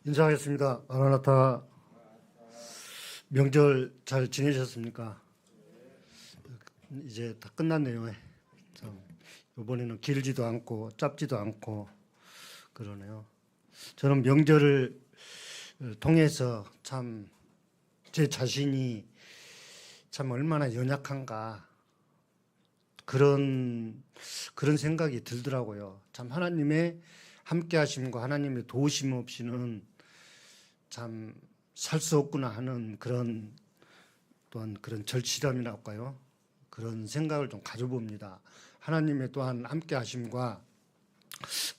인사하겠습니다. 마라나타. 명절 잘 지내셨습니까? 이제 다 끝났네요. 참, 이번에는 길지도 않고 짧지도 않고 그러네요. 저는 명절을 통해서 참 제 자신이 참 얼마나 연약한가 그런 생각이 들더라고요. 참 하나님의 함께하심과 하나님의 도우심 없이는 참 살 수 없구나 하는 그런 또한 그런 절실함이라고 할까요? 그런 생각을 좀 가져봅니다. 하나님의 또한 함께하심과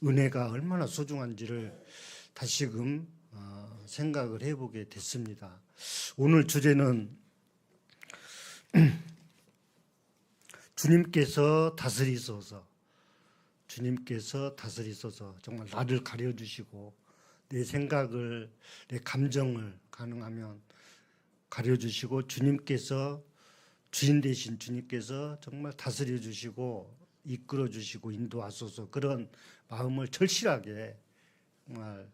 은혜가 얼마나 소중한지를 다시금 생각을 해보게 됐습니다. 오늘 주제는 주님께서 다스리소서. 주님께서 다스리소서. 정말 나를 가려주시고 내 생각을, 내 감정을 가능하면 가려주시고 주님께서, 주인 되신 주님께서 정말 다스려주시고 이끌어주시고 인도하소서. 그런 마음을 절실하게 정말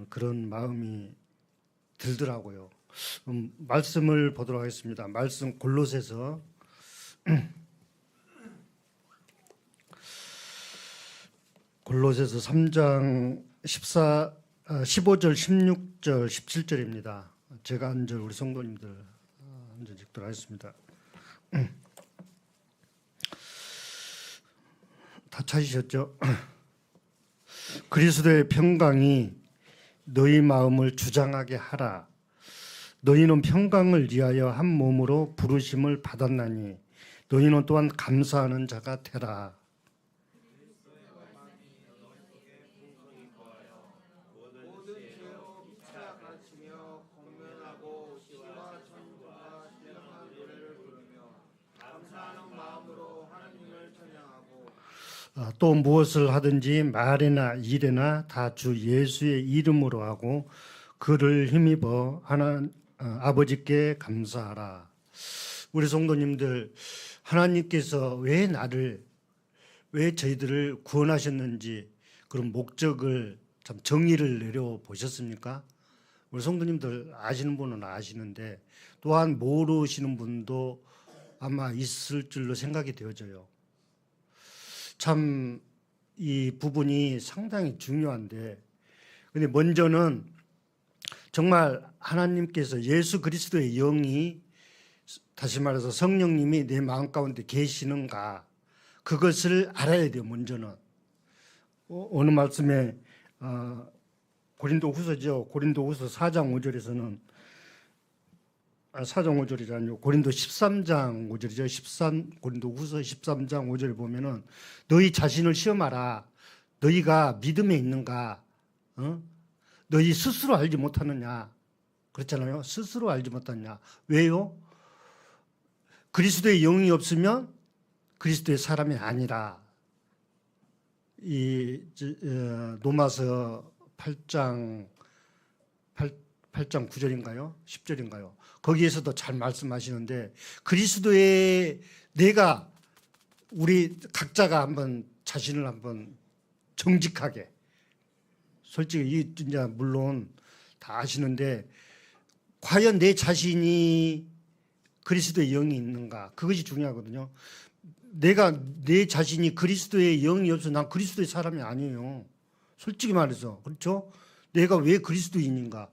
그런 마음이 들더라고요. 말씀을 보도록 하겠습니다. 말씀 골로새서 3장 15절, 16절, 17절입니다. 제가 한 절 우리 성도님들 한 절 읽도록 하겠습니다. 다 찾으셨죠? 그리스도의 평강이 너희 마음을 주장하게 하라. 너희는 평강을 위하여 한 몸으로 부르심을 받았나니 너희는 또한 감사하는 자가 되라. 또 무엇을 하든지 말이나 일이나 다 주 예수의 이름으로 하고 그를 힘입어 아버지께 감사하라. 우리 성도님들, 하나님께서 왜 저희들을 구원하셨는지 그런 목적을 참 정의를 내려 보셨습니까? 우리 성도님들 아시는 분은 아시는데 또한 모르시는 분도 아마 있을 줄로 생각이 되어져요. 참 이 부분이 상당히 중요한데, 근데 먼저는 정말 하나님께서 예수 그리스도의 영이, 다시 말해서 성령님이 내 마음 가운데 계시는가, 그것을 알아야 돼요. 먼저는 어느 말씀에 고린도후서죠. 고린도후서 4장 5절에서는 4장 5절이 아니고 고린도 13장 5절이죠. 고린도후서 13장 5절에 보면은 너희 자신을 시험하라. 너희가 믿음에 있는가? 너희 스스로 알지 못하느냐? 그렇잖아요. 스스로 알지 못하느냐? 왜요? 그리스도의 영이 없으면 그리스도의 사람이 아니라. 이 로마서 8장 9절인가요? 10절인가요? 거기에서도 잘 말씀하시는데, 그리스도의 내가, 우리 각자가 한번 자신을 한번 정직하게, 솔직히 이제 물론 다 아시는데, 과연 내 자신이 그리스도의 영이 있는가? 그것이 중요하거든요. 내 자신이 그리스도의 영이 없어 난 그리스도의 사람이 아니에요. 솔직히 말해서. 그렇죠? 내가 왜 그리스도인인가?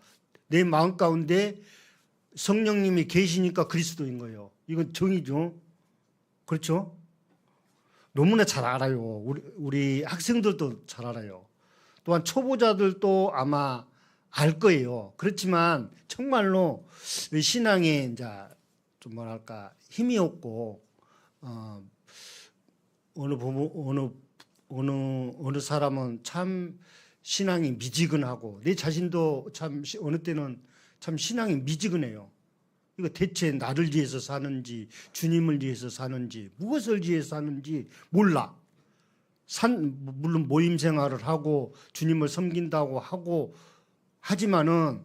내 마음 가운데 성령님이 계시니까 그리스도인 거예요. 이건 정의죠. 그렇죠? 너무나 잘 알아요. 우리 학생들도 잘 알아요. 또한 초보자들도 아마 알 거예요. 그렇지만 정말로 신앙에 이제 좀 뭐랄까 힘이 없고 어느 사람은 참 신앙이 미지근하고 내 자신도 참 어느 때는 참 신앙이 미지근해요. 이거 대체 나를 위해서 사는지 주님을 위해서 사는지 무엇을 위해서 사는지 몰라. 물론 모임 생활을 하고 주님을 섬긴다고 하고 하지만은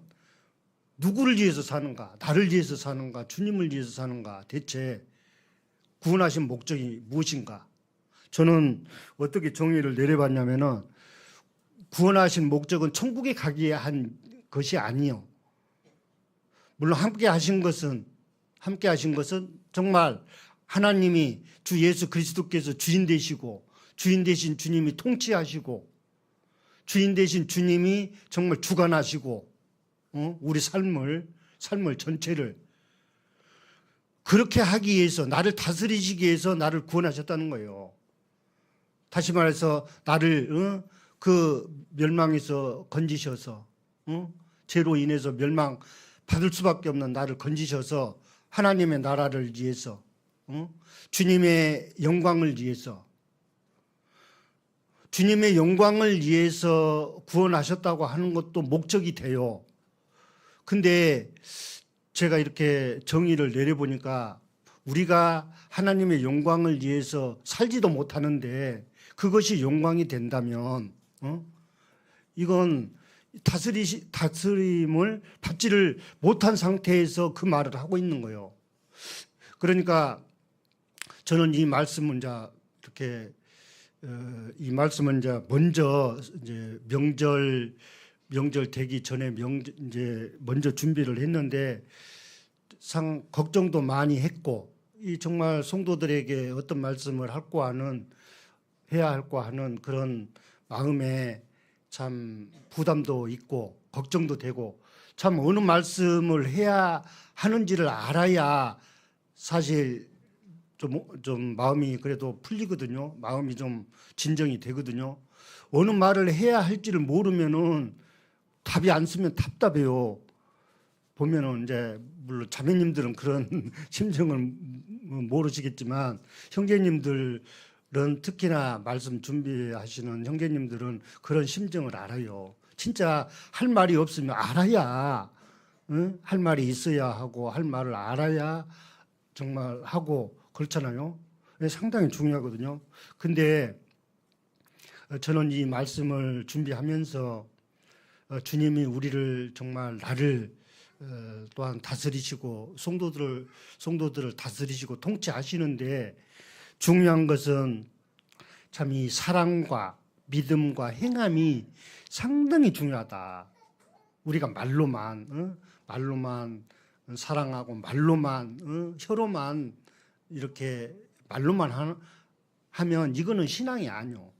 누구를 위해서 사는가? 나를 위해서 사는가? 주님을 위해서 사는가? 대체 구원하신 목적이 무엇인가? 저는 어떻게 정의를 내려봤냐면은 구원하신 목적은 천국에 가기 위한 것이 아니요. 물론 함께 하신 것은 정말 하나님이 주 예수 그리스도께서 주인 되시고 주인 되신 주님이 통치하시고 주인 되신 주님이 정말 주관하시고 우리 삶을 전체를 그렇게 하기 위해서 나를 다스리시기 위해서 나를 구원하셨다는 거예요. 다시 말해서 나를 그 멸망에서 건지셔서 죄로 인해서 멸망 받을 수밖에 없는 나를 건지셔서 하나님의 나라를 위해서 주님의 영광을 위해서 주님의 영광을 위해서 구원하셨다고 하는 것도 목적이 돼요. 근데 제가 이렇게 정의를 내려보니까 우리가 하나님의 영광을 위해서 살지도 못하는데 그것이 영광이 된다면 이건 다스림을 받지를 못한 상태에서 그 말을 하고 있는 거예요. 그러니까 저는 이 말씀은 이렇게 이 말씀은 먼저 명절 되기 전에 먼저 준비를 했는데 걱정도 많이 했고 이 정말 성도들에게 어떤 말씀을 해야 할까 하는 그런 마음에 참 부담도 있고 걱정도 되고 참 어느 말씀을 해야 하는지를 알아야 사실 좀 마음이 그래도 풀리거든요. 마음이 좀 진정이 되거든요. 어느 말을 해야 할지를 모르면은 답이 안 쓰면 답답해요. 보면은 물론 자매님들은 그런 심정을 모르시겠지만 형제님들은 특히나 말씀 준비하시는 형제님들은 그런 심정을 알아요. 진짜 할 말이 없으면 알아야 할 말이 있어야 하고 할 말을 알아야 정말 하고 그렇잖아요. 상당히 중요하거든요. 근데 저는 이 말씀을 준비하면서 주님이 우리를 정말 나를 또한 다스리시고 성도들을 다스리시고 통치하시는데 중요한 것은 참 이 사랑과 믿음과 행함이 상당히 중요하다. 우리가 말로만 사랑하고 말로만 혀로만 이렇게 말로만 하면 이거는 신앙이 아니요.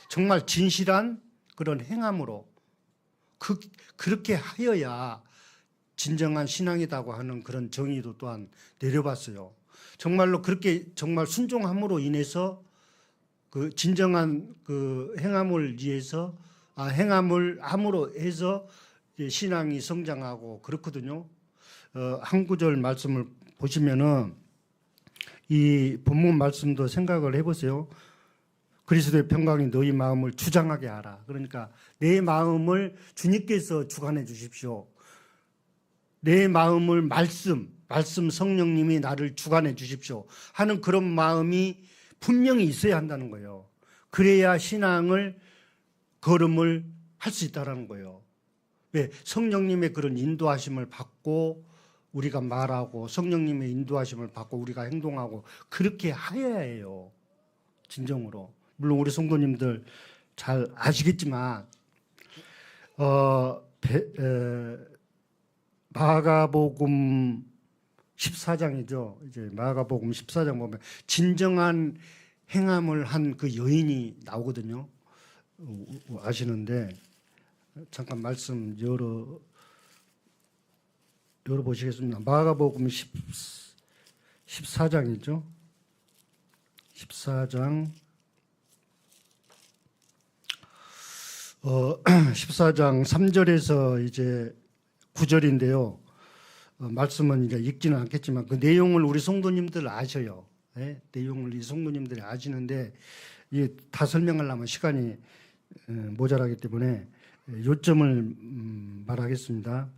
정말 진실한 그런 행함으로 그렇게 하여야 진정한 신앙이라고 하는 그런 정의도 또한 내려봤어요. 정말로 그렇게 정말 순종함으로 인해서 그 진정한 그 행함을 위해서 행함을 함으로 해서 신앙이 성장하고 그렇거든요. 한 구절 말씀을 보시면은 이 본문 말씀도 생각을 해보세요. 그리스도의 평강이 너희 마음을 주장하게 하라. 그러니까 내 마음을 주님께서 주관해 주십시오. 내 마음을 말씀 성령님이 나를 주관해 주십시오 하는 그런 마음이 분명히 있어야 한다는 거예요. 그래야 신앙을 걸음을 할 수 있다는 거예요. 왜? 성령님의 그런 인도하심을 받고 우리가 말하고 성령님의 인도하심을 받고 우리가 행동하고 그렇게 하여야 해요. 진정으로. 물론 우리 성도님들 잘 아시겠지만 마가복음 14장이죠. 이제 마가복음 14장 보면 진정한 행함을 한 그 여인이 나오거든요. 아시는데 잠깐 말씀 열어보시겠습니다. 마가복음 14장이죠. 14장 14장 3절에서 이제 9절인데요. 말씀은 이제 읽지는 않겠지만 그 내용을 우리 성도님들 아셔요. 네? 내용을 이 성도님들이 아시는데 다 설명하려면 시간이 모자라기 때문에 요점을 말하겠습니다.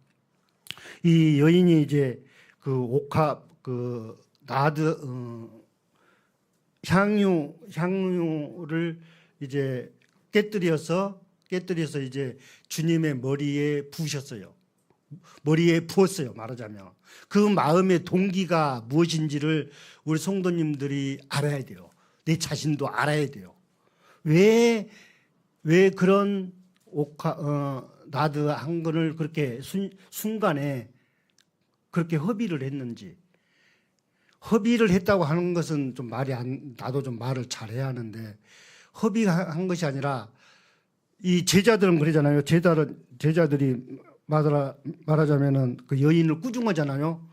이 여인이 이제 그 옥합 그 나드 향유를 이제 깨뜨려서 이제 주님의 머리에 부으셨어요. 머리에 부었어요. 말하자면 그 마음의 동기가 무엇인지를 우리 성도님들이 알아야 돼요. 내 자신도 알아야 돼요. 왜 그런 나드 한 건을 그렇게 순간에 그렇게 허비를 했는지. 허비를 했다고 하는 것은 좀 나도 좀 말을 잘해야 하는데, 허비한 것이 아니라 이 제자들은 그러잖아요. 제자들이 말하자면은 그 여인을 꾸중하잖아요.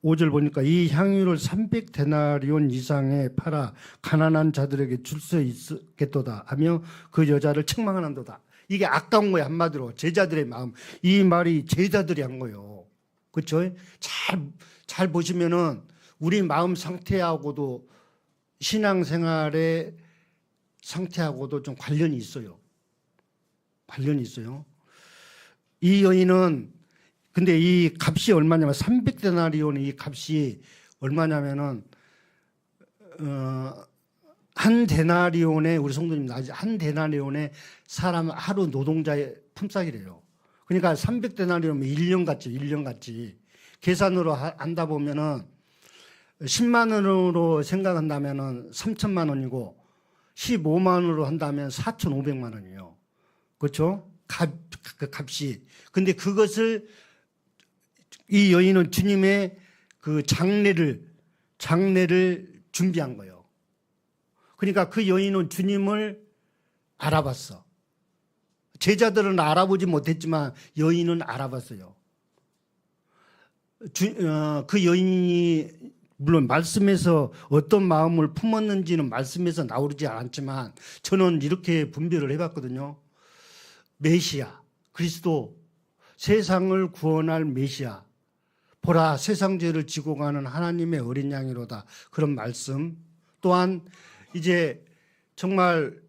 5절 보니까 이 향유를 300데나리온 이상에 팔아 가난한 자들에게 줄 수 있겠도다 하며 그 여자를 책망하는도다. 이게 아까운 거예요. 한마디로 제자들의 마음. 이 말이 제자들이 한 거예요. 그렇죠? 잘 보시면은 우리 마음 상태하고도 신앙생활의 상태하고도 좀 관련이 있어요. 관련이 있어요. 이 여인은 근데 이 값이 얼마냐면 300데나리온 이 값이 얼마냐면은 한 데나리온에 우리 성도님 한 데나리온에 사람 하루 노동자의 품삯이래요. 그러니까 300데나리온이면 1년 같지, 1년 같지. 계산으로 한다 보면은 10만 원으로 생각한다면은 3천만 원이고 15만 원으로 한다면 4,500만 원이에요. 그렇죠? 그 값이. 근데 그것을 이 여인은 주님의 그 장례를 준비한 거예요. 그러니까 그 여인은 주님을 알아봤어. 제자들은 알아보지 못했지만 여인은 알아봤어요. 그 여인이 물론 말씀에서 어떤 마음을 품었는지는 말씀에서 나오지 않았지만 저는 이렇게 분별을 해봤거든요. 메시아, 그리스도, 세상을 구원할 메시아, 보라 세상 죄를 지고 가는 하나님의 어린 양이로다. 그런 말씀. 또한 이제 정말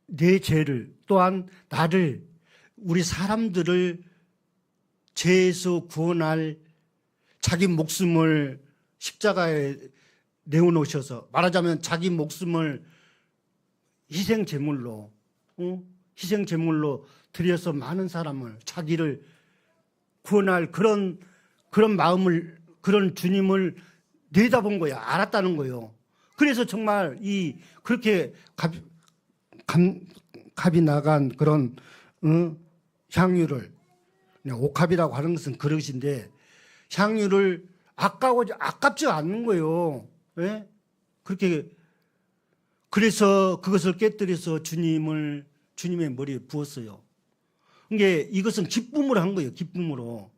내 죄를 또한 나를 우리 사람들을 죄에서 구원할 자기 목숨을 십자가에 내어놓으셔서 말하자면 자기 목숨을 희생제물로 드려서 많은 사람을 자기를 구원할 그런 마음을 그런 주님을 내다본 거야. 알았다는 거예요. 그래서 정말 그렇게 값이 나간 그런 향유를 옥합이라고 하는 것은 그릇인데 향유를 아깝지 않는 거예요. 예? 그렇게 그래서 그것을 깨뜨려서 주님의 머리에 부었어요. 이것은 기쁨으로 한 거예요. 기쁨으로.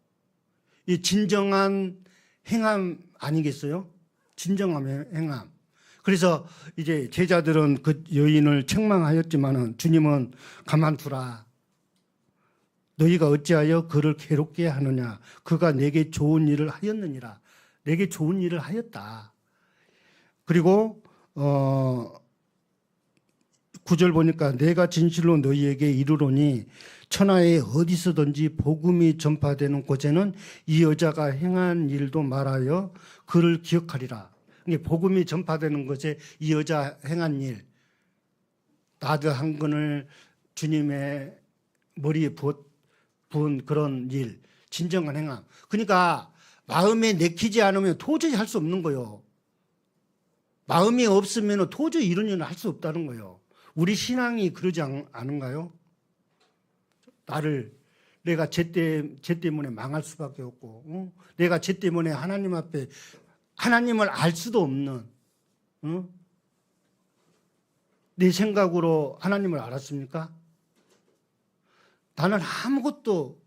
이 진정한 행함 아니겠어요? 진정한 행함. 그래서 이제 제자들은 그 여인을 책망하였지만은 주님은 가만두라. 너희가 어찌하여 그를 괴롭게 하느냐? 그가 내게 좋은 일을 하였느니라. 내게 좋은 일을 하였다. 그리고 9절 보니까 내가 진실로 너희에게 이르노니 천하에 어디서든지 복음이 전파되는 곳에는 이 여자가 행한 일도 말하여 그를 기억하리라. 복음이 전파되는 곳에 이 여자 행한 일, 나드 한 건을 주님의 머리에 부은 그런 일, 진정한 행함. 그러니까 마음에 내키지 않으면 도저히 할 수 없는 거예요. 마음이 없으면 도저히 이런 일을 할 수 없다는 거예요. 우리 신앙이 그러지 않은가요? 내가 죄 때문에 망할 수밖에 없고, 내가 죄 때문에 하나님 앞에 하나님을 알 수도 없는, 내 생각으로 하나님을 알았습니까? 나는 아무것도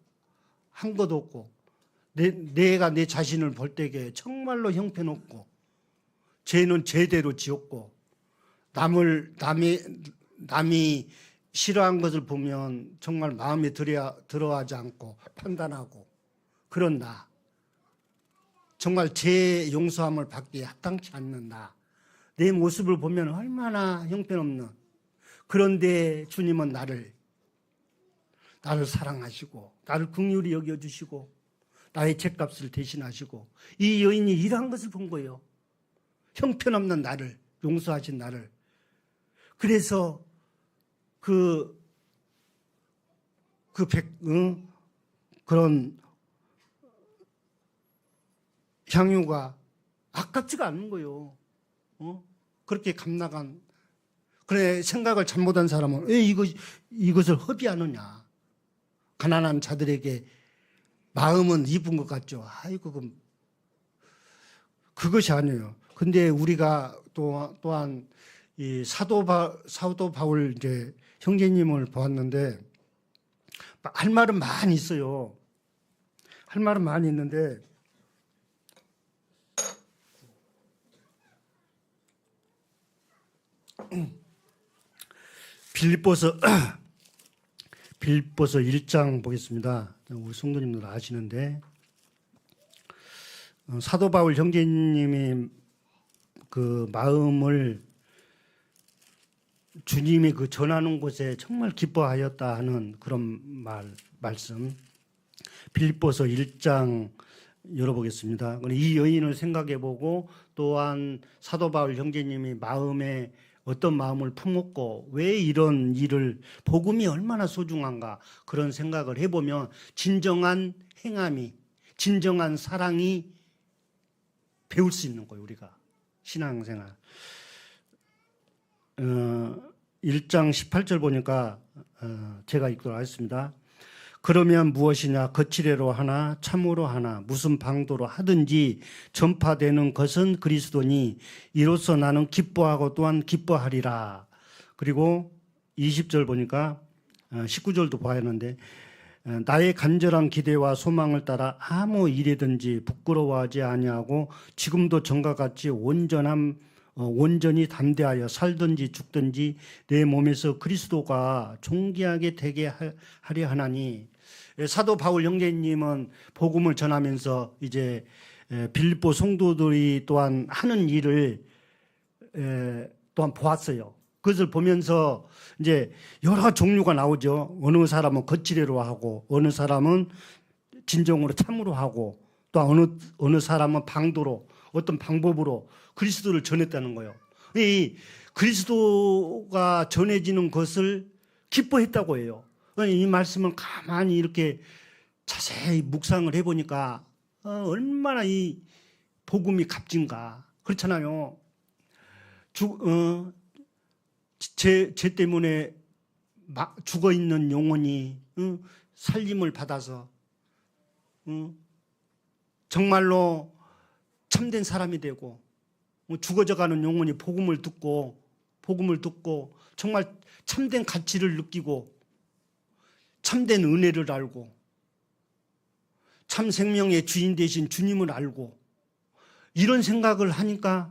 한 것도 없고, 내가 내 자신을 볼 때에 정말로 형편없고, 죄는 죄대로 지었고, 남이 싫어한 것을 보면 정말 마음에 들어하지 않고 판단하고 그런 나. 정말 죄 용서함을 받기에 합당치 않는 나. 내 모습을 보면 얼마나 형편없는. 그런데 주님은 나를 사랑하시고 나를 긍휼히 여겨주시고 나의 죄값을 대신하시고 이 여인이 이러한 것을 본 거예요. 형편없는 나를 용서하신 나를. 그래서 그런 향유가 아깝지가 않은 거예요. 그렇게 값나간. 그래, 생각을 잘못한 사람은 왜 이것을 허비하느냐. 가난한 자들에게 마음은 이쁜 것 같죠. 아이고, 그것이 아니에요. 근데 우리가 또한 이 사도 바울 이제 형제님을 보았는데 할 말은 많이 있어요. 할 말은 많이 있는데 빌립보서 1장 보겠습니다. 우리 성도님들 아시는데 사도 바울 형제님이 그 마음을 주님이 그 전하는 곳에 정말 기뻐하였다 하는 그런 말씀. 빌립보서 1장 열어보겠습니다. 이 여인을 생각해보고 또한 사도 바울 형제님이 마음에 어떤 마음을 품었고 왜 이런 일을 복음이 얼마나 소중한가 그런 생각을 해보면 진정한 행함이 진정한 사랑이 배울 수 있는 거예요. 우리가 신앙생활 1장 18절 보니까 제가 읽도록 하겠습니다. 그러면 무엇이냐 거칠애로 하나 참으로 하나 무슨 방도로 하든지 전파되는 것은 그리스도니 이로써 나는 기뻐하고 또한 기뻐하리라. 그리고 20절 보니까 19절도 봐야 하는데 나의 간절한 기대와 소망을 따라 아무 일이든지 부끄러워하지 아니하고 지금도 전과 같이 온전히 담대하여 살든지 죽든지 내 몸에서 그리스도가 존귀하게 되게 하려 하나니. 사도 바울 형제님은 복음을 전하면서 이제 빌립보 성도들이 또한 하는 일을 또한 보았어요. 그것을 보면서 이제 여러 종류가 나오죠. 어느 사람은 거칠애로 하고 어느 사람은 진정으로 참으로 하고 또 어느 사람은 방도로 어떤 방법으로 그리스도를 전했다는 거예요. 이 그리스도가 전해지는 것을 기뻐했다고 해요. 이 말씀을 가만히 이렇게 자세히 묵상을 해보니까 얼마나 이 복음이 값진가. 그렇잖아요. 제 때문에 죽어있는 영혼이 살림을 받아서 정말로 참된 사람이 되고 죽어져가는 영혼이 복음을 듣고 정말 참된 가치를 느끼고 참된 은혜를 알고 참 생명의 주인 되신 주님을 알고 이런 생각을 하니까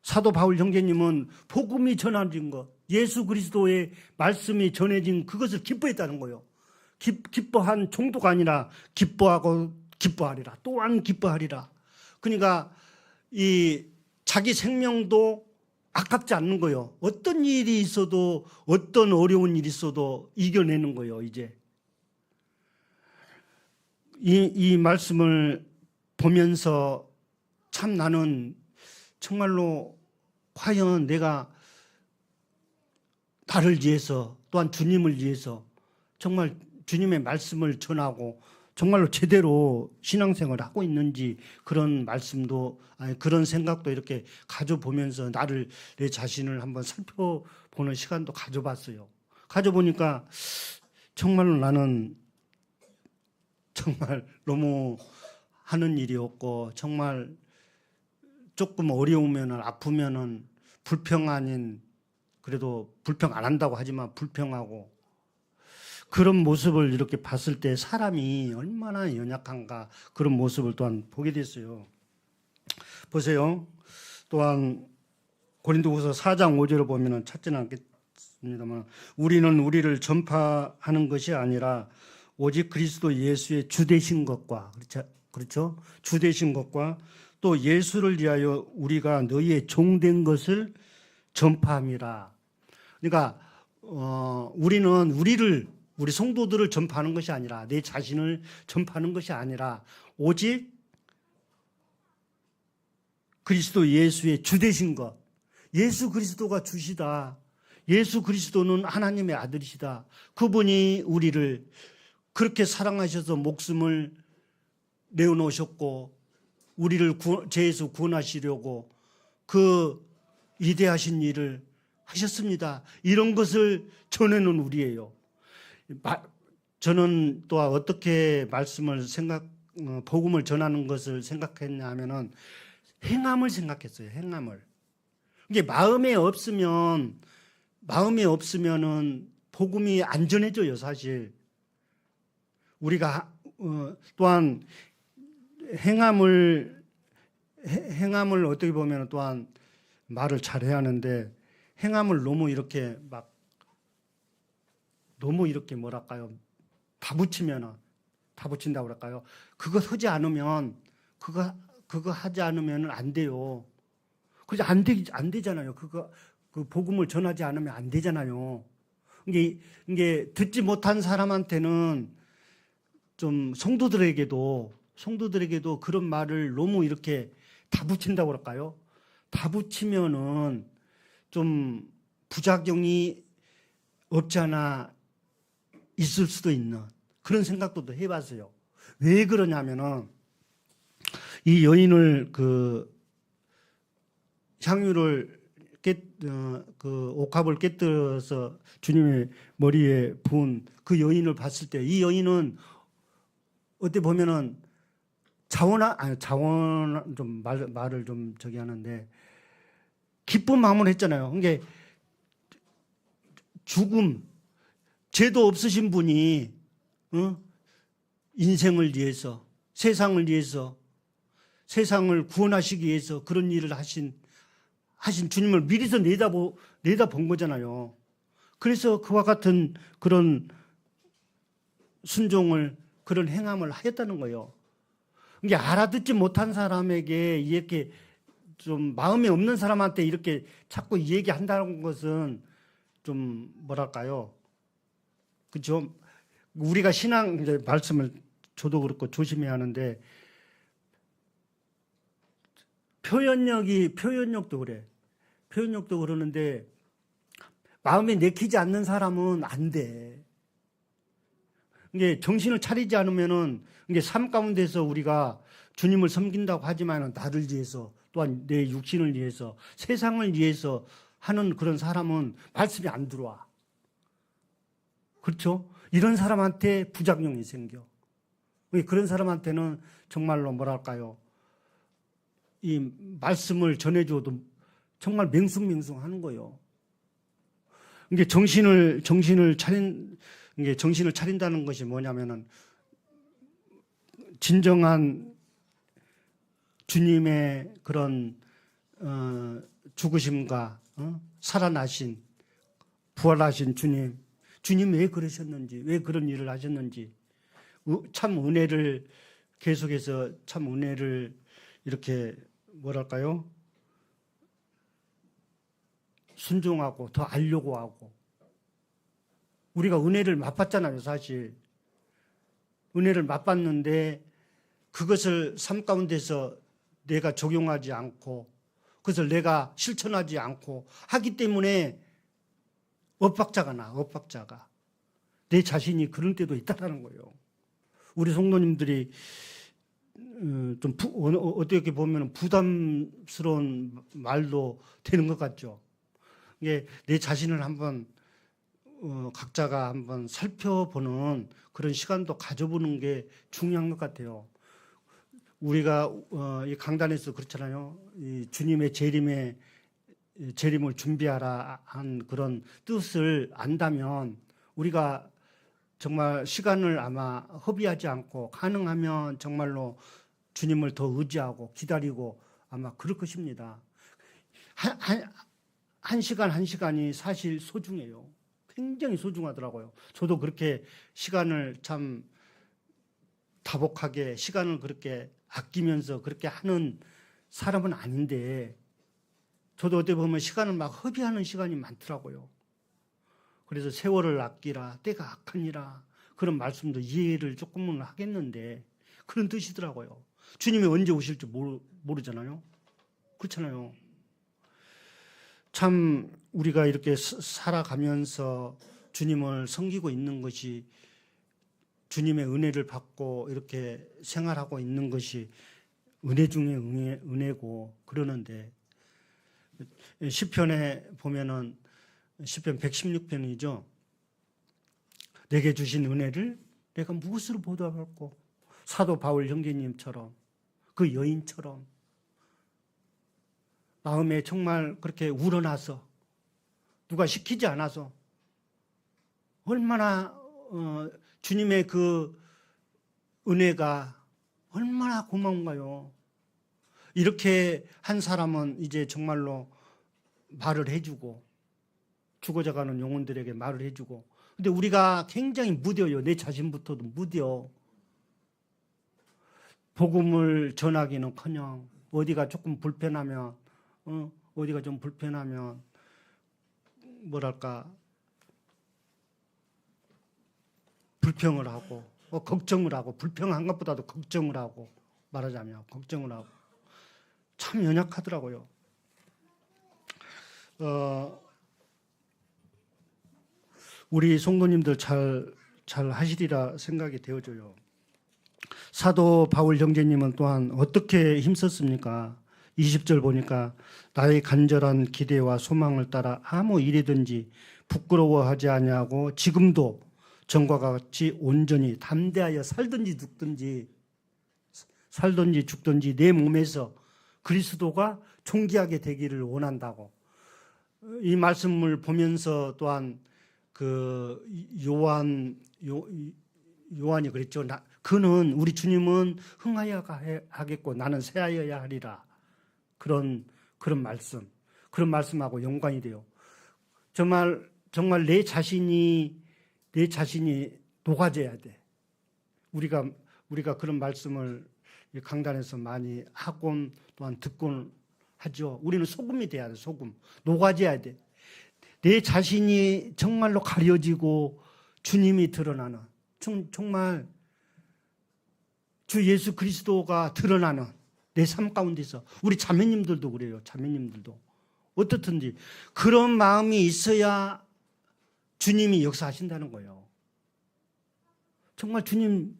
사도 바울 형제님은 복음이 전해진 것, 예수 그리스도의 말씀이 전해진 그것을 기뻐했다는 거예요. 기뻐한 정도가 아니라 기뻐하고 기뻐하리라. 또한 기뻐하리라. 그러니까 이 자기 생명도 아깝지 않는 거예요. 어떤 일이 있어도 어떤 어려운 일이 있어도 이겨내는 거예요. 이제 이 말씀을 보면서 참 나는 정말로 과연 내가 나를 위해서 또한 주님을 위해서 정말 주님의 말씀을 전하고 정말로 제대로 신앙생활을 하고 있는지 그런 말씀도 그런 생각도 이렇게 가져보면서 내 자신을 한번 살펴보는 시간도 가져봤어요. 가져보니까 정말로 나는 정말 너무 하는 일이 없고 정말 조금 어려우면은 아프면은 불평 아닌 그래도 불평 안 한다고 하지만 불평하고 그런 모습을 이렇게 봤을 때 사람이 얼마나 연약한가 그런 모습을 또한 보게 됐어요. 보세요. 또한 고린도후서 4장 5절을 보면은 찾지는 않겠습니다만 우리는 우리를 전파하는 것이 아니라 오직 그리스도 예수의 주 되신 것과 그렇죠? 주 되신 것과 또 예수를 위하여 우리가 너희의 종된 것을 전파함이라. 그러니까 우리는 우리 성도들을 전파하는 것이 아니라 내 자신을 전파하는 것이 아니라 오직 그리스도 예수의 주 되신 것. 예수 그리스도가 주시다. 예수 그리스도는 하나님의 아들이시다. 그분이 우리를 그렇게 사랑하셔서 목숨을 내어놓으셨고 우리를 죄에서 구원하시려고 그 위대하신 일을 하셨습니다. 이런 것을 전하는 우리예요. 저는 또 어떻게 말씀을 복음을 전하는 것을 생각했냐 하면은 행함을 생각했어요. 행함을. 이게 마음에 없으면은 복음이 안 전해져요, 사실. 우리가 또한 행함을 어떻게 보면 또한 말을 잘해야 하는데 행함을 너무 이렇게 뭐랄까요? 다 붙인다고 그럴까요? 그거 하지 않으면 그거 하지 않으면 안 돼요. 그죠? 안 되잖아요. 그 복음을 전하지 않으면 안 되잖아요. 이게 듣지 못한 사람한테는 좀 성도들에게도 그런 말을 너무 이렇게 다 붙인다고 그럴까요? 다 붙이면은 좀 부작용이 없지 않아 있을 수도 있는 그런 생각도 해봤어요. 왜 그러냐면은 이 여인을 향유를 옥합을 깨뜨려서 주님의 머리에 부은 그 여인을 봤을 때 이 여인은 어떻게 보면은 좀 말을 좀 저기 하는데 기쁜 마음을 했잖아요. 그게 죽음, 죄도 없으신 분이 인생을 위해서, 세상을 위해서, 세상을 구원하시기 위해서 그런 일을 하신 주님을 미리서 내다본 거잖아요. 그래서 그와 같은 그런 순종을, 그런 행함을 하였다는 거예요. 이게 알아듣지 못한 사람에게 이렇게 좀 마음이 없는 사람한테 이렇게 자꾸 얘기한다는 것은 좀 뭐랄까요? 그죠? 우리가 신앙 이제 말씀을 저도 그렇고 조심해야 하는데 표현력도 그래. 표현력도 그러는데 마음에 내키지 않는 사람은 안 돼. 이게 정신을 차리지 않으면은 이게 삶 가운데서 우리가 주님을 섬긴다고 하지만은 나를 위해서 또한 내 육신을 위해서 세상을 위해서 하는 그런 사람은 말씀이 안 들어와. 그렇죠? 이런 사람한테 부작용이 생겨. 그런 사람한테는 정말로 뭐랄까요? 이 말씀을 전해줘도 정말 맹숭맹숭하는 거예요. 이게 정신을 차린다는 것이 뭐냐면은 진정한 주님의 그런 죽으심과 살아나신 부활하신 주님 왜 그러셨는지, 왜 그런 일을 하셨는지, 참 은혜를 계속해서 참 은혜를 이렇게 뭐랄까요? 순종하고 더 알려고 하고. 우리가 은혜를 맛봤잖아요, 사실. 은혜를 맛봤는데 그것을 삶 가운데서 내가 적용하지 않고 그것을 내가 실천하지 않고 하기 때문에 엇박자가. 내 자신이 그런 때도 있다는 거예요. 우리 성도님들이 좀 어떻게 보면 부담스러운 말도 되는 것 같죠. 이게 내 자신을 한번 각자가 한번 살펴보는 그런 시간도 가져보는 게 중요한 것 같아요. 우리가 이 강단에서 그렇잖아요. 이 주님의 재림을 준비하라 한 그런 뜻을 안다면 우리가 정말 시간을 아마 허비하지 않고 가능하면 정말로 주님을 더 의지하고 기다리고 아마 그럴 것입니다. 한 시간이 사실 소중해요. 굉장히 소중하더라고요. 저도 그렇게 시간을 참 다복하게 시간을 그렇게 아끼면서 그렇게 하는 사람은 아닌데 저도 어떻게 보면 시간을 막 허비하는 시간이 많더라고요. 그래서 세월을 아끼라 때가 악하니라 그런 말씀도 이해를 조금은 하겠는데 그런 뜻이더라고요. 주님이 언제 오실지 모르잖아요. 그렇잖아요. 참 우리가 이렇게 살아가면서 주님을 섬기고 있는 것이 주님의 은혜를 받고 이렇게 생활하고 있는 것이 은혜 중에 은혜고 그러는데 시편에 보면은 시편 116편이죠. 내게 주신 은혜를 내가 무엇으로 보답할꼬. 사도 바울 형제님처럼 그 여인처럼 마음에 정말 그렇게 우러나서 누가 시키지 않아서 얼마나 주님의 그 은혜가 얼마나 고마운가요. 이렇게 한 사람은 이제 정말로 말을 해주고 죽어져가는 영혼들에게 말을 해주고. 근데 우리가 굉장히 무뎌요. 내 자신부터도 무뎌. 복음을 전하기는커녕 어디가 조금 불편하면 어디가 좀 불편하면 뭐랄까 불평을 하고 걱정을 하고 불평한 것보다도 걱정을 하고 말하자면 걱정을 하고 참 연약하더라고요. 우리 성도님들 잘 하시리라 생각이 되어져요. 사도 바울 형제님은 또한 어떻게 힘썼습니까? 20절 보니까 나의 간절한 기대와 소망을 따라 아무 일이든지 부끄러워하지 아니하고 지금도 전과 같이 온전히 담대하여 살든지 죽든지 내 몸에서 그리스도가 존귀하게 되기를 원한다고. 이 말씀을 보면서 또한 그 요한이 그랬죠. 그는 우리 주님은 흥하여야 하겠고 나는 쇠하여야 하리라. 그런 말씀하고 연관이 돼요. 정말 내 자신이 녹아져야 돼. 우리가 그런 말씀을 강단에서 많이 하곤 또한 듣곤 하죠. 우리는 소금이 돼야 돼. 소금. 녹아져야 돼. 내 자신이 정말로 가려지고 주님이 드러나는, 정말 주 예수 그리스도가 드러나는 내 삶 가운데서. 우리 자매님들도 그래요. 자매님들도 어떻든지 그런 마음이 있어야 주님이 역사하신다는 거예요. 정말 주님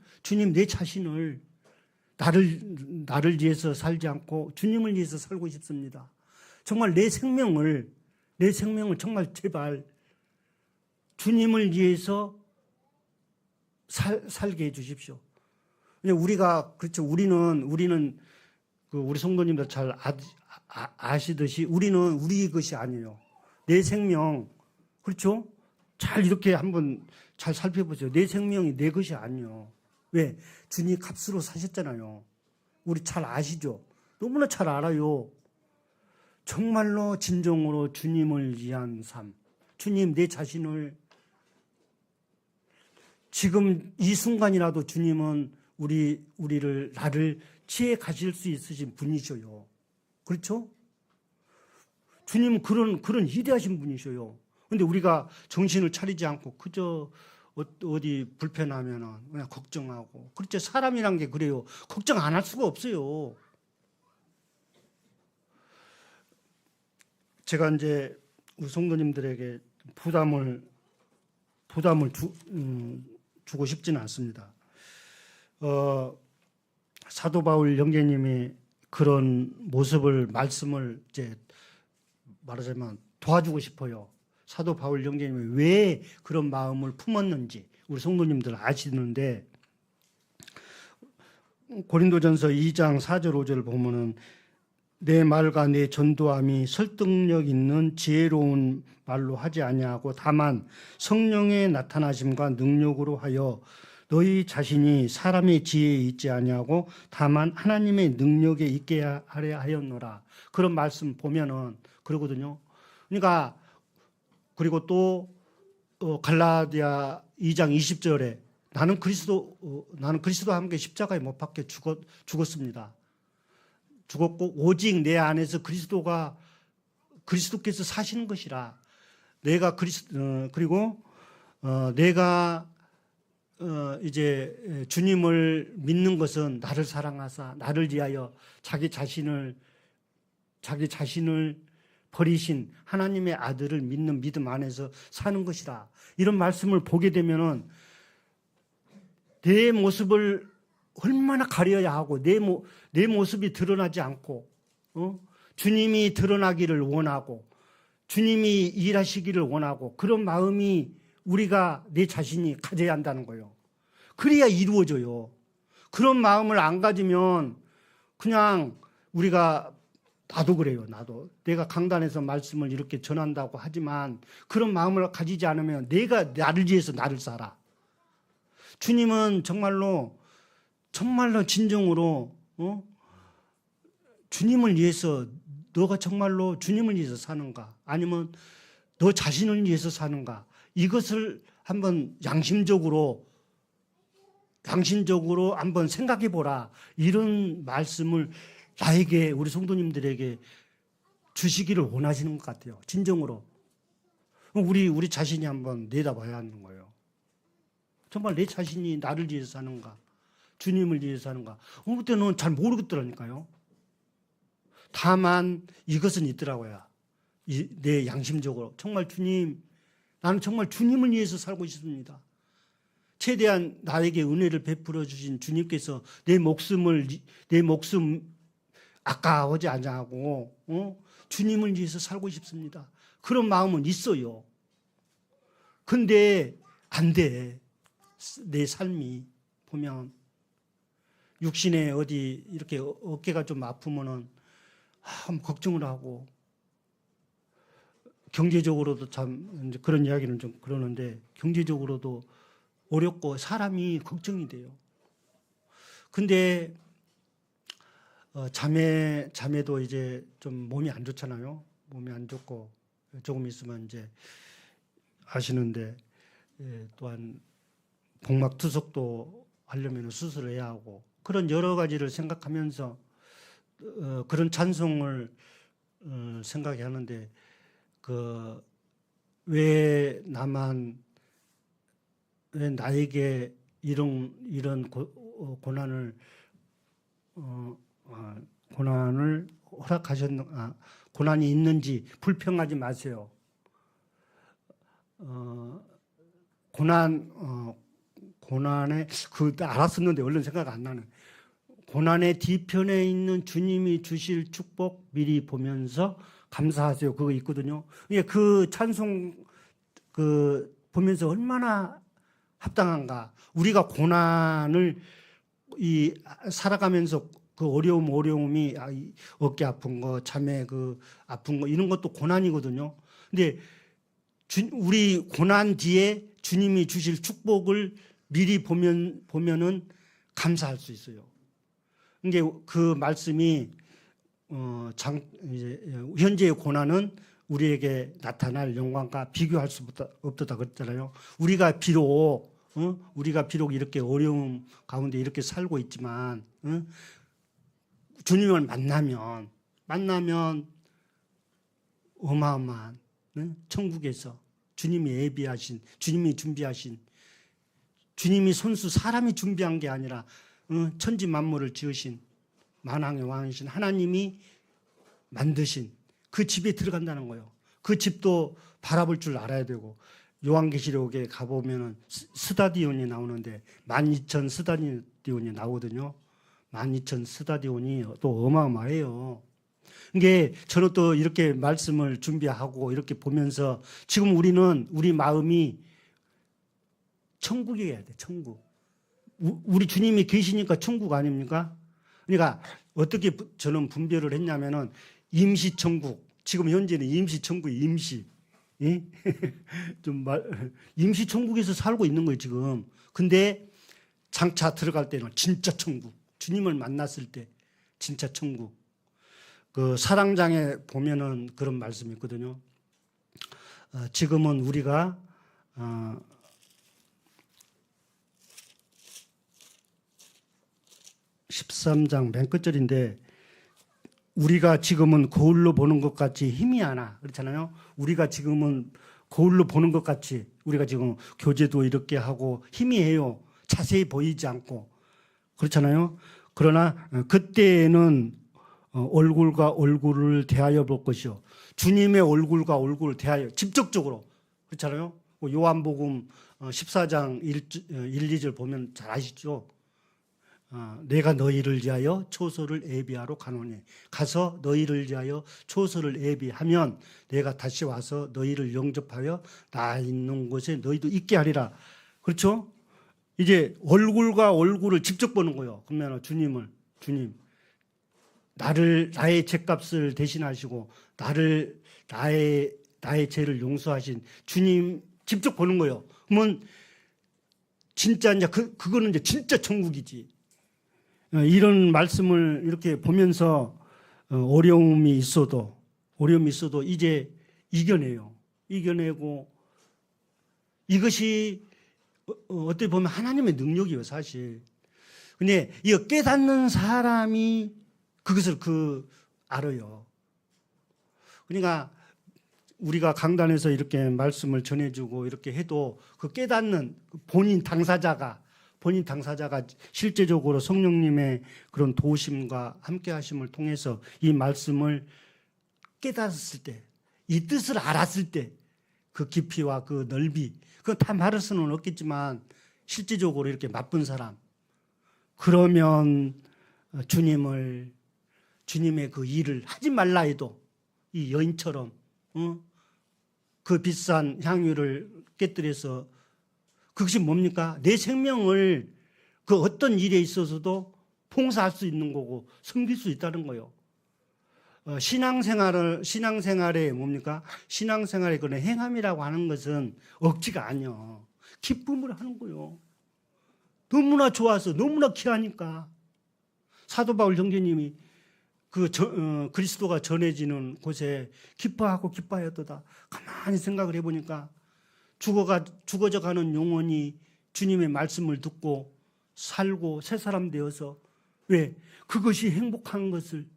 내 자신을 나를 위해서 살지 않고 주님을 위해서 살고 싶습니다. 정말 내 생명을 정말 제발 주님을 위해서 살게 해 주십시오. 우리가 그렇죠. 우리는 우리 성도님들 잘 아시듯이 우리는 우리 것이 아니에요. 내 생명, 그렇죠? 잘 이렇게 한번 잘 살펴보세요. 내 생명이 내 것이 아니에요. 왜? 주님 값으로 사셨잖아요. 우리 잘 아시죠? 너무나 잘 알아요. 정말로 진정으로 주님을 위한 삶. 주님 내 자신을 지금 이 순간이라도 주님은 나를 치해 가실 수 있으신 분이셔요. 그렇죠? 주님은 그런 위대하신 분이셔요. 근데 우리가 정신을 차리지 않고 그저 어디 불편하면 그냥 걱정하고. 그렇죠. 사람이란 게 그래요. 걱정 안 할 수가 없어요. 제가 이제 우리 성도님들에게 부담을 주고 싶지는 않습니다. 사도 바울 형제님이 그런 말씀을 이제 말하자면 도와주고 싶어요. 사도 바울 형제님이 왜 그런 마음을 품었는지 우리 성도님들 아시는데, 고린도전서 2장 4절 5절을 보면은 내 말과 내 전도함이 설득력 있는 지혜로운 말로 하지 아니하고 다만 성령의 나타나심과 능력으로 하여 너희 자신이 사람의 지혜에 있지 아니하고 다만 하나님의 능력에 있게 하려 하였노라. 그런 말씀 보면은 그러거든요. 그러니까 그리고 또 갈라디아 2장 20절에 나는 그리스도와 함께 십자가에 못 박혀 죽었습니다. 죽었고 오직 내 안에서 그리스도께서 사시는 것이라. 그리고 내가 이제 주님을 믿는 것은 나를 사랑하사 나를 위하여 자기 자신을 버리신 하나님의 아들을 믿는 믿음 안에서 사는 것이라. 이런 말씀을 보게 되면은 내 모습을 얼마나 가려야 하고 내 모습이 드러나지 않고 주님이 드러나기를 원하고 주님이 일하시기를 원하고 그런 마음이 우리가 내 자신이 가져야 한다는 거예요. 그래야 이루어져요. 그런 마음을 안 가지면 그냥 우리가 나도 그래요. 나도 내가 강단에서 말씀을 이렇게 전한다고 하지만 그런 마음을 가지지 않으면 내가 나를 위해서 나를 살아. 주님은 정말로 진정으로 주님을 위해서 너가 정말로 주님을 위해서 사는가 아니면 너 자신을 위해서 사는가 이것을 한번 양심적으로 한번 생각해 보라. 이런 말씀을 나에게 우리 성도님들에게 주시기를 원하시는 것 같아요. 진정으로. 우리 자신이 한번 내다봐야 하는 거예요. 정말 내 자신이 나를 위해서 사는가 주님을 위해서 사는가 어느 때는 잘 모르겠더라니까요. 다만 이것은 있더라고요. 내 양심적으로 정말 주님 나는 정말 주님을 위해서 살고 싶습니다. 최대한 나에게 은혜를 베풀어 주신 주님께서 내 목숨 아까워지 않고 주님을 위해서 살고 싶습니다. 그런 마음은 있어요. 근데 안 돼. 내 삶이 보면 육신에 어디 이렇게 어깨가 좀 아프면은 걱정을 하고 경제적으로도 참 이제 그런 이야기는 좀 그러는데 경제적으로도 어렵고 사람이 걱정이 돼요. 근데 자매도 이제 좀 몸이 안 좋잖아요. 몸이 안 좋고 조금 있으면 이제 아시는데 또한 복막 투석도 하려면 수술을 해야 하고 그런 여러 가지를 생각하면서 그런 찬송을 생각해 하는데 왜 나에게 이런 고난을 허락하셨는가 고난이 있는지 불평하지 마세요. 고난에 알았었는데 얼른 생각 안 나네. 고난의 뒤편에 있는 주님이 주실 축복 미리 보면서 감사하세요. 그거 있거든요. 그 찬송 보면서 얼마나 합당한가. 우리가 고난을 살아가면서 그 어려움이 어깨 아픈 거, 자매 아픈 거 이런 것도 고난이거든요. 근데 우리 고난 뒤에 주님이 주실 축복을 미리 보면은 감사할 수 있어요. 이게 그 말씀이 현재의 고난은 우리에게 나타날 영광과 비교할 수 없다 그랬잖아요. 우리가 비록 이렇게 어려움 가운데 이렇게 살고 있지만 주님을 만나면 어마어마한 천국에서 주님이 준비하신 주님이 사람이 준비한 게 아니라 천지 만물을 지으신 만왕의 왕이신 하나님이 만드신 그 집에 들어간다는 거예요. 그 집도 바라볼 줄 알아야 되고 요한계시록에 가보면 스다디온이 나오는데 12,000 스다디온이 나오거든요. 12,000 스다디온이 또 어마어마해요. 이게 저는 또 이렇게 말씀을 준비하고 이렇게 보면서 지금 우리 마음이 천국이어야 돼. 천국. 우리 주님이 계시니까 천국 아닙니까? 그러니까 어떻게 저는 분별을 했냐면은 임시천국. 지금 현재는 임시천국, 임시. 임시천국에서 살고 있는 거예요, 지금. 근데 장차 들어갈 때는 진짜 천국. 주님을 만났을 때 진짜 천국. 그 사랑장에 보면은 그런 말씀이 있거든요. 지금은 우리가 13장 맨 끝절인데 우리가 지금은 거울로 보는 것 같이 힘이 안 나. 그렇잖아요. 우리가 지금은 거울로 보는 것 같이 우리가 지금 교제도 이렇게 하고 힘이 해요. 자세히 보이지 않고. 그렇잖아요. 그러나 그때는 얼굴과 얼굴을 대하여 볼 것이요. 주님의 얼굴과 얼굴을 대하여 직접적으로. 그렇잖아요. 요한복음 14장 1, 2절 보면 잘 아시죠. 내가 너희를 위하여 초소를 예비하러 가노니 가서 너희를 위하여 초소를 예비하면 내가 다시 와서 너희를 영접하여 나 있는 곳에 너희도 있게 하리라. 그렇죠? 이제 얼굴과 얼굴을 직접 보는 거예요. 그러면 주님 나의 죄값을 대신하시고 나의 죄를 용서하신 주님 직접 보는 거예요. 그러면 진짜 이제 그거는 이제 진짜 천국이지. 이런 말씀을 이렇게 보면서 어려움이 있어도 이제 이겨내고 이것이 어떻게 보면 하나님의 능력이에요, 사실. 근데 이거 깨닫는 사람이 그것을 알아요. 그러니까 우리가 강단에서 이렇게 말씀을 전해주고 이렇게 해도 그 깨닫는 본인 당사자가 실제적으로 성령님의 그런 도우심과 함께 하심을 통해서 이 말씀을 깨달았을 때, 이 뜻을 알았을 때 그 깊이와 그 넓이, 그건 다 말할 수는 없겠지만 실제적으로 이렇게 맛본 사람, 그러면 주님의 그 일을 하지 말라 해도 이 여인처럼 그 비싼 향유를 깨뜨려서 그것이 뭡니까? 내 생명을 그 어떤 일에 있어서도 봉사할 수 있는 거고 섬길 수 있다는 거예요. 신앙생활에 뭡니까? 신앙생활의 그런 행함이라고 하는 것은 억지가 아니요. 기쁨을 하는 거예요. 너무나 좋아서 너무나 귀하니까. 사도 바울 형제님이 그리스도가 전해지는 곳에 기뻐하였도다. 가만히 생각을 해보니까 죽어져 가는 영혼이 주님의 말씀을 듣고 살고 새 사람 되어서 왜? 그것을 행복한 것을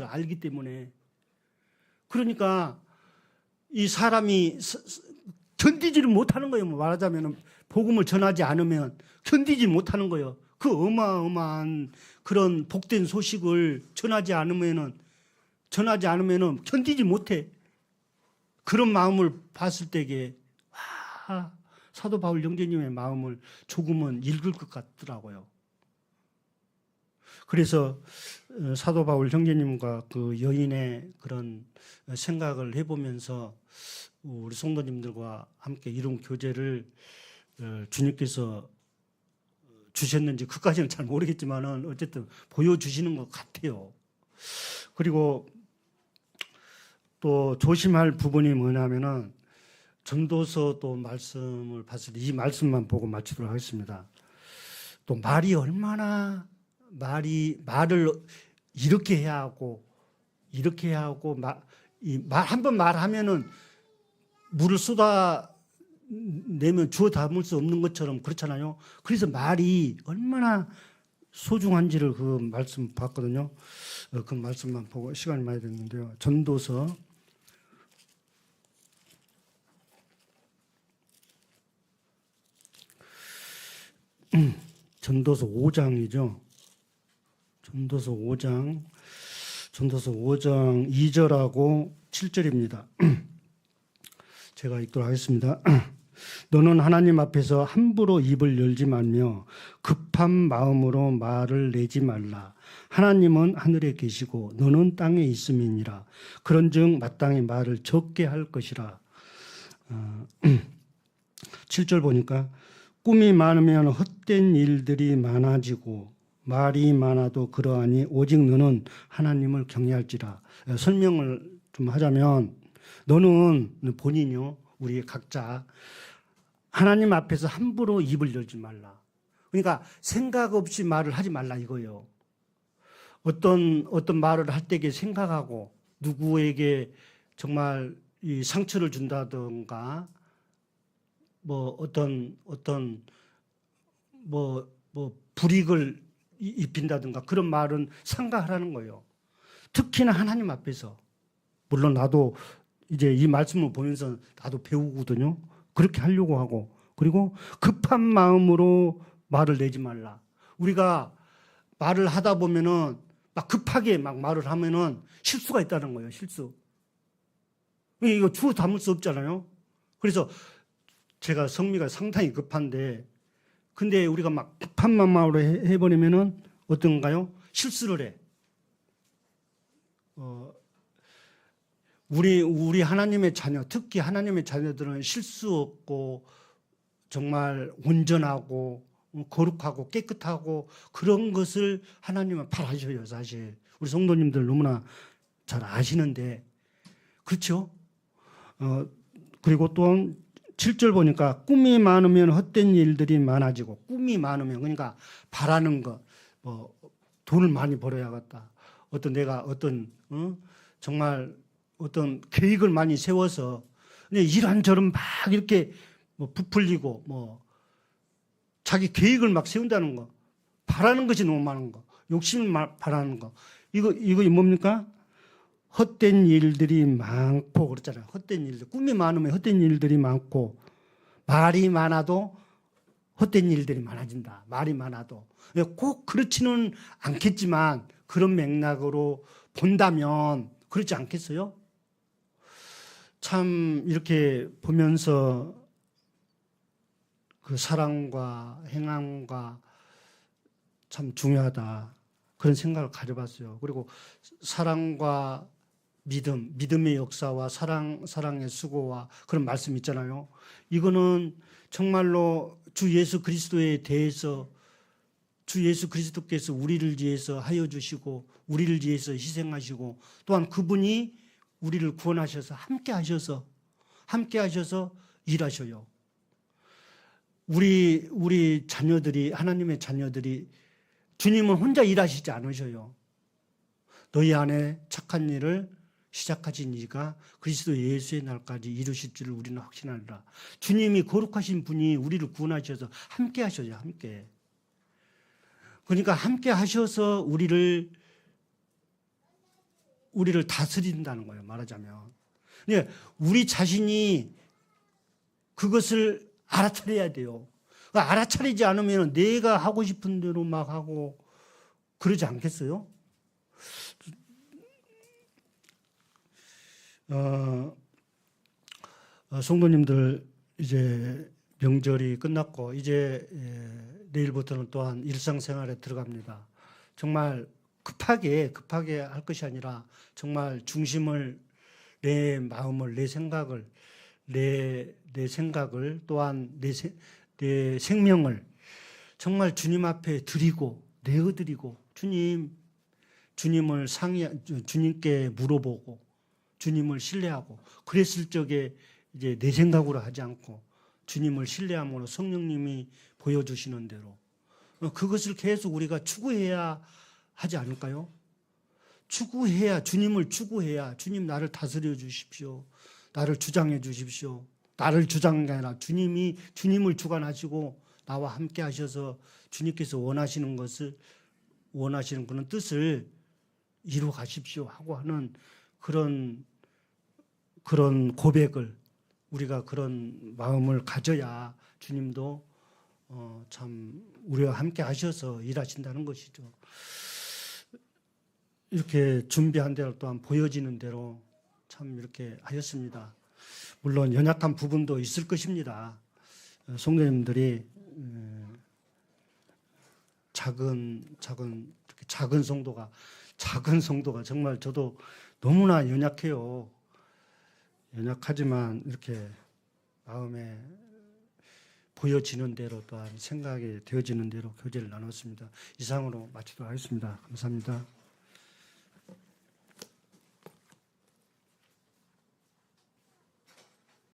알기 때문에. 그러니까 이 사람이 견디지를 못하는 거예요. 말하자면 복음을 전하지 않으면 견디지 못하는 거예요. 그 어마어마한 그런 복된 소식을 전하지 않으면은 견디지 못해. 그런 마음을 봤을 때에 사도 바울 형제님의 마음을 조금은 읽을 것 같더라고요. 그래서 사도 바울 형제님과 그 여인의 그런 생각을 해보면서 우리 성도님들과 함께 이런 교제를 주님께서 주셨는지 그까지는 잘 모르겠지만은 어쨌든 보여주시는 것 같아요. 그리고 또 조심할 부분이 뭐냐면은 전도서 또 말씀을 봤을 때 이 말씀만 보고 마치도록 하겠습니다. 또 말을 이렇게 해야 하고 한 번 말하면은 물을 쏟아내면 주워 담을 수 없는 것처럼 그렇잖아요. 그래서 말이 얼마나 소중한지를 그 말씀 봤거든요. 그 말씀만 보고 시간이 많이 됐는데요. 전도서 5장이죠. 전도서 5장 2절하고 7절입니다. 제가 읽도록 하겠습니다. 너는 하나님 앞에서 함부로 입을 열지 말며 급한 마음으로 말을 내지 말라. 하나님은 하늘에 계시고 너는 땅에 있음이니라. 그런즉 마땅히 말을 적게 할 것이라. 7절 보니까 꿈이 많으면 헛된 일들이 많아지고 말이 많아도 그러하니 오직 너는 하나님을 경외할지라. 설명을 좀 하자면 너는 본인이요, 우리 각자 하나님 앞에서 함부로 입을 열지 말라. 그러니까 생각 없이 말을 하지 말라 이거예요. 어떤 말을 할 때에 생각하고 누구에게 정말 이 상처를 준다든가 불이익을 입힌다든가 그런 말은 삼가하라는 거예요. 특히나 하나님 앞에서. 물론 나도 이제 이 말씀을 보면서 나도 배우거든요. 그렇게 하려고 하고. 그리고 급한 마음으로 말을 내지 말라. 우리가 말을 하다 보면은 막 급하게 막 말을 하면은 실수가 있다는 거예요. 실수. 이거 주워 담을 수 없잖아요. 그래서 제가 성미가 상당히 급한데 근데 우리가 막 급한 마음으로 해버리면은 어떤가요? 실수를 해. 우리 하나님의 자녀, 특히 하나님의 자녀들은 실수 없고 정말 온전하고 거룩하고 깨끗하고 그런 것을 하나님은 바라셔요, 사실. 우리 성도님들 너무나 잘 아시는데, 그렇죠? 그리고 또 7절 보니까 꿈이 많으면 헛된 일들이 많아지고, 꿈이 많으면 그러니까 바라는 것, 뭐 돈을 많이 벌어야겠다. 내가 정말 어떤 계획을 많이 세워서 근데 이런저런 막 이렇게 뭐 부풀리고 뭐 자기 계획을 막 세운다는 거, 바라는 것이 너무 많은 거, 욕심을 바라는 거, 이거 뭡니까? 헛된 일들이 많고 그렇잖아요. 헛된 일들, 꿈이 많으면 헛된 일들이 많고, 말이 많아도 헛된 일들이 많아진다. 말이 많아도 꼭 그렇지는 않겠지만 그런 맥락으로 본다면 그렇지 않겠어요? 참 이렇게 보면서 그 사랑과 행함과 참 중요하다 그런 생각을 가져봤어요. 그리고 사랑과 믿음의 역사와 사랑의 수고와 그런 말씀 있잖아요. 이거는 정말로 주 예수 그리스도에 대해서 주 예수 그리스도께서 우리를 위해서 하여 주시고 우리를 위해서 희생하시고 또한 그분이 우리를 구원하셔서 함께 하셔서 일하셔요. 우리 자녀들이 하나님의 자녀들이 주님은 혼자 일하시지 않으셔요. 너희 안에 착한 일을 시작하신 이가 그리스도 예수의 날까지 이루실 줄을 우리는 확신하리라. 주님이 거룩하신 분이 우리를 구원하셔서 함께 하셔요. 함께. 그러니까 함께 하셔서 우리를 다스린다는 거예요. 말하자면. 근데 우리 자신이 그것을 알아차려야 돼요. 알아차리지 않으면 내가 하고 싶은 대로 막 하고 그러지 않겠어요? 성도님들 이제 명절이 끝났고 이제 내일부터는 또한 일상생활에 들어갑니다. 정말 급하게 할 것이 아니라 정말 중심을 내 마음을 내 생각을 또한 내 생명을 정말 주님 앞에 내어드리고 주님께 물어보고 주님을 신뢰하고 그랬을 적에 이제 내 생각으로 하지 않고 주님을 신뢰함으로 성령님이 보여주시는 대로 그것을 계속 우리가 추구해야 하지 않을까요? 주님을 추구해야 주님 나를 다스려 주십시오. 나를 주장해 주십시오. 나를 주장한 게 아니라 주님을 주관하시고 나와 함께 하셔서 주님께서 원하시는 그런 뜻을 이루어 가십시오 하고 하는 그런 고백을 우리가 그런 마음을 가져야 주님도 참 우리와 함께 하셔서 일하신다는 것이죠. 이렇게 준비한 대로 또한 보여지는 대로 참 이렇게 하였습니다. 물론 연약한 부분도 있을 것입니다. 성도님들이 작은 성도가 정말 저도 너무나 연약해요. 연약하지만 이렇게 마음에 보여지는 대로 또한 생각이 되어지는 대로 교제를 나눴습니다. 이상으로 마치도록 하겠습니다. 감사합니다.